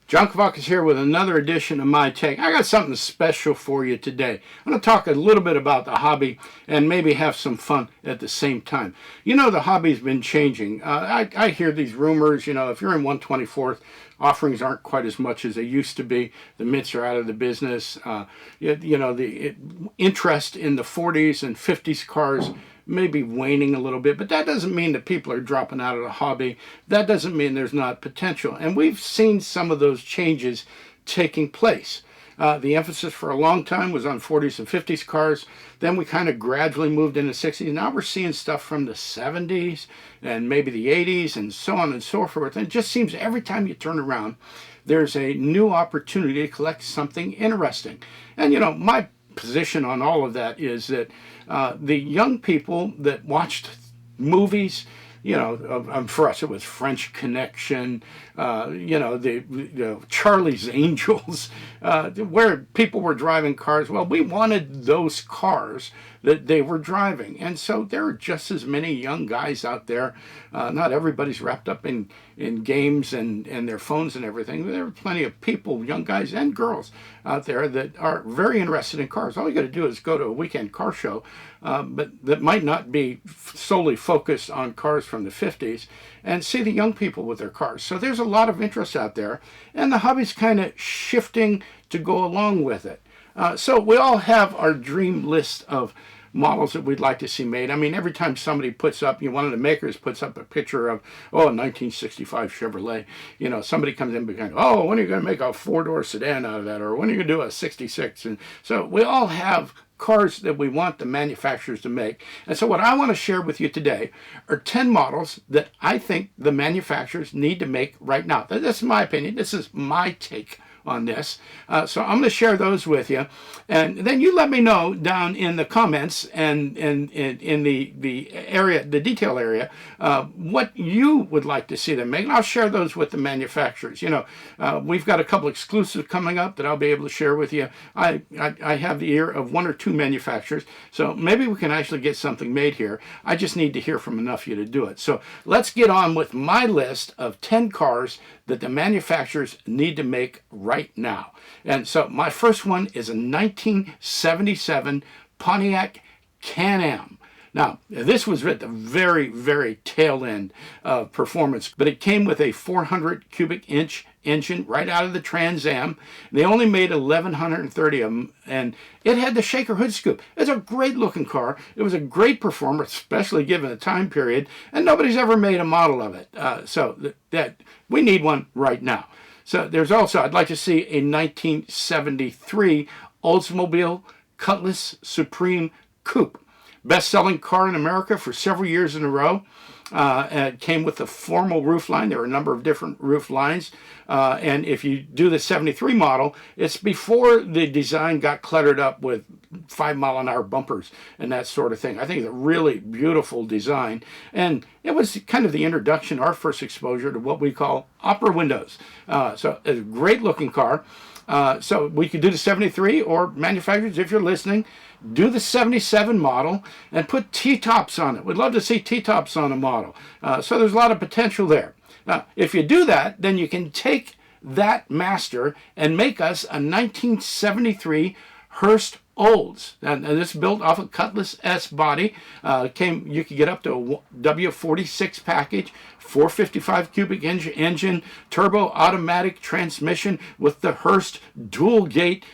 John Kavak is here with another edition of My Take. I got something special for you today. I'm going to talk a little bit about the hobby and maybe have some fun at the same time. You know, the hobby's been changing. I hear these rumors, if you're in 124th, offerings aren't quite as much as they used to be. The mints are out of the business. The interest in the 40s and 50s cars maybe waning a little bit, but that doesn't mean that people are dropping out of the hobby. That doesn't mean there's not potential. And we've seen some of those changes taking place. The emphasis for a long time was on 40s and 50s cars. Then we kind of gradually moved into 60s. Now we're seeing stuff from the 70s and maybe the 80s and so on and so forth. And it just seems every time you turn around, there's a new opportunity to collect something interesting. And my position on all of that is that the young people that watched movies, for us it was French Connection, the Charlie's Angels, where people were driving cars. Well, we wanted those cars that they were driving. And so there are just as many young guys out there. Not everybody's wrapped up in games and their phones and everything. There are plenty of people, young guys and girls out there that are very interested in cars. All you got to do is go to a weekend car show, but that might not be solely focused on cars from the 50s, and see the young people with their cars. So there's a lot of interest out there, and the hobby's kind of shifting to go along with it. So we all have our dream list of models that we'd like to see made. I mean, every time somebody puts up, one of the makers puts up a picture of, a 1965 Chevrolet, somebody comes in behind, when are you going to make a four-door sedan out of that? Or when are you going to do a 66? And so we all have cars that we want the manufacturers to make. And so what I want to share with you today are 10 models that I think the manufacturers need to make right now. This is my opinion. This is my take on this. So I'm going to share those with you. And then you let me know down in the comments and in the area, the detail area, what you would like to see them make. And I'll share those with the manufacturers. We've got a couple exclusives coming up that I'll be able to share with you. I have the ear of one or two manufacturers, so maybe we can actually get something made here. I just need to hear from enough of you to do it. So let's get on with my list of 10 cars that the manufacturers need to make right now. And so my first one is a 1977 Pontiac Can-Am. Now, this was at the very, very tail end of performance, but it came with a 400 cubic inch engine right out of the Trans Am. They only made 1,130 of them, and it had the shaker hood scoop. It's a great looking car. It was a great performer, especially given the time period, and nobody's ever made a model of it. So that we need one right now. So there's also, I'd like to see a 1973 Oldsmobile Cutlass Supreme Coupe. Best-selling car in America for several years in a row. It came with a formal roof line. There are a number of different roof lines. And if you do the 73 model, it's before the design got cluttered up with 5-mile-an-hour bumpers and that sort of thing. I think it's a really beautiful design. And it was kind of the introduction, our first exposure to what we call opera windows. So it's a great-looking car. So we could do the 73, or manufacturers, if you're listening, do the 77 model and put T-tops on it. We'd love to see T-tops on a model. So there's a lot of potential there. Now, if you do that, then you can take that master and make us a 1973 Hurst Olds. And this is built off a Cutlass S body. You could get up to a W46 package, 455 cubic engine, turbo automatic transmission with the Hurst dual gate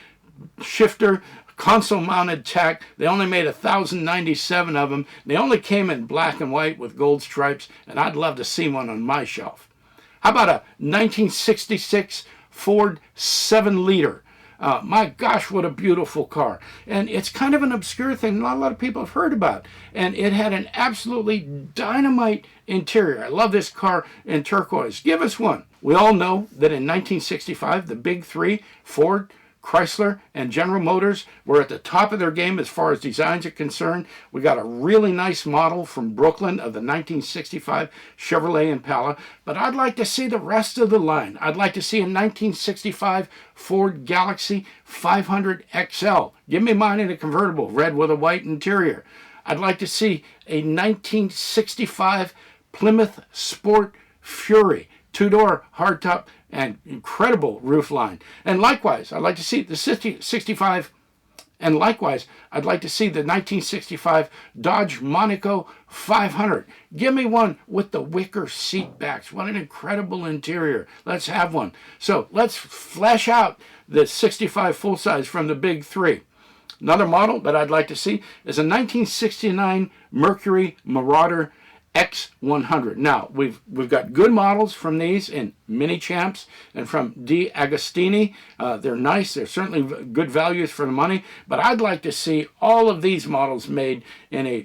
shifter, console mounted tach. They only made 1,097 of them. They only came in black and white with gold stripes, and I'd love to see one on my shelf. How about a 1966 Ford 7-liter? My gosh, what a beautiful car. And it's kind of an obscure thing not a lot of people have heard about. And it had an absolutely dynamite interior. I love this car in turquoise. Give us one. We all know that in 1965, the big three, Ford, Chrysler, and General Motors, were at the top of their game as far as designs are concerned. We got a really nice model from Brooklyn of the 1965 Chevrolet Impala, but I'd like to see the rest of the line. I'd like to see a 1965 Ford Galaxy 500 XL. Give me mine in a convertible, red with a white interior. I'd like to see a 1965 Plymouth Sport Fury, two-door hardtop and incredible roof line. And likewise, I'd like to see the 65. And likewise, I'd like to see the 1965 Dodge Monaco 500. Give me one with the wicker seat backs. What an incredible interior. Let's have one. So let's flesh out the 65 full-size from the big three. Another model that I'd like to see is a 1969 Mercury Marauder X100. Now, we've got good models from these in Mini Champs and from D'Agostini. They're nice. They're certainly good values for the money. But I'd like to see all of these models made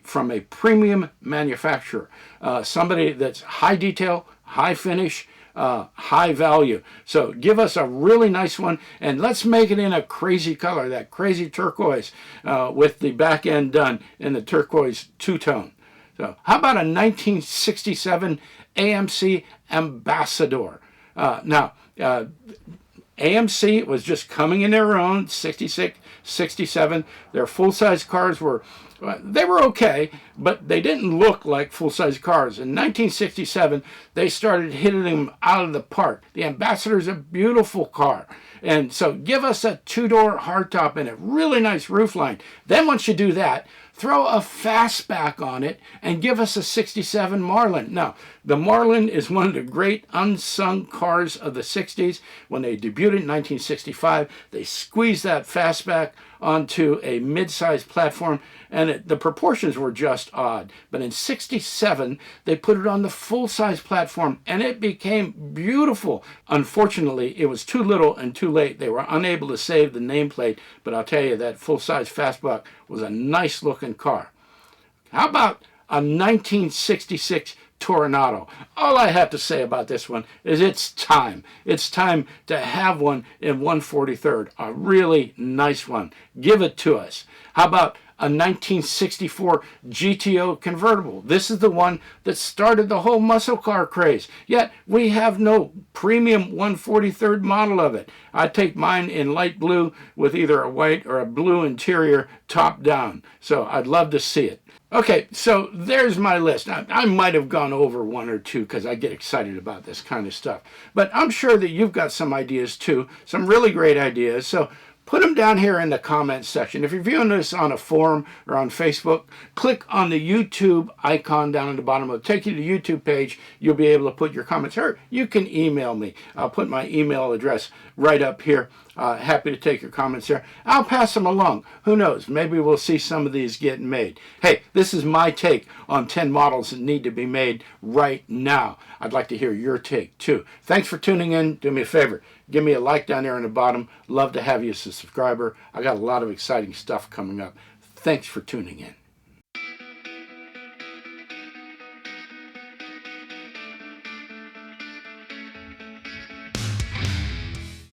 from a premium manufacturer. Somebody that's high detail, high finish, high value. So give us a really nice one, and let's make it in a crazy color, that crazy turquoise, with the back end done in the turquoise two-tone. So how about a 1967 AMC Ambassador? AMC was just coming in their own, 66, 67. Their full-size cars were okay, but they didn't look like full-size cars. In 1967, they started hitting them out of the park. The Ambassador is a beautiful car. And so give us a two-door hardtop and a really nice roofline. Then once you do that, throw a fastback on it and give us a 67 Marlin. Now, the Marlin is one of the great unsung cars of the 60s. When they debuted in 1965, they squeezed that fastback onto a mid-sized platform, and the proportions were just odd. But in 67, they put it on the full-size platform, and it became beautiful. Unfortunately, it was too little and too late. They were unable to save the nameplate, but I'll tell you, that full-size fastback was a nice-looking car. How about a 1966 Toronado? All I have to say about this one is it's time. It's time to have one in 143rd. A really nice one. Give it to us. How about a 1964 GTO convertible? This is the one that started the whole muscle car craze. Yet we have no premium 143rd model of it. I take mine in light blue with either a white or a blue interior top down. So I'd love to see it. Okay, so there's my list. I might have gone over one or two because I get excited about this kind of stuff. But I'm sure that you've got some ideas too, some really great ideas. So put them down here in the comments section. If you're viewing this on a forum or on Facebook, click on the YouTube icon down at the bottom. It'll take you to the YouTube page. You'll be able to put your comments here. You can email me. I'll put my email address right up here. Happy to take your comments there. I'll pass them along. Who knows? Maybe we'll see some of these getting made. Hey, this is my take on 10 models that need to be made right now. I'd like to hear your take too. Thanks for tuning in. Do me a favor. Give me a like down there in the bottom. Love to have you as a subscriber. I got a lot of exciting stuff coming up. Thanks for tuning in.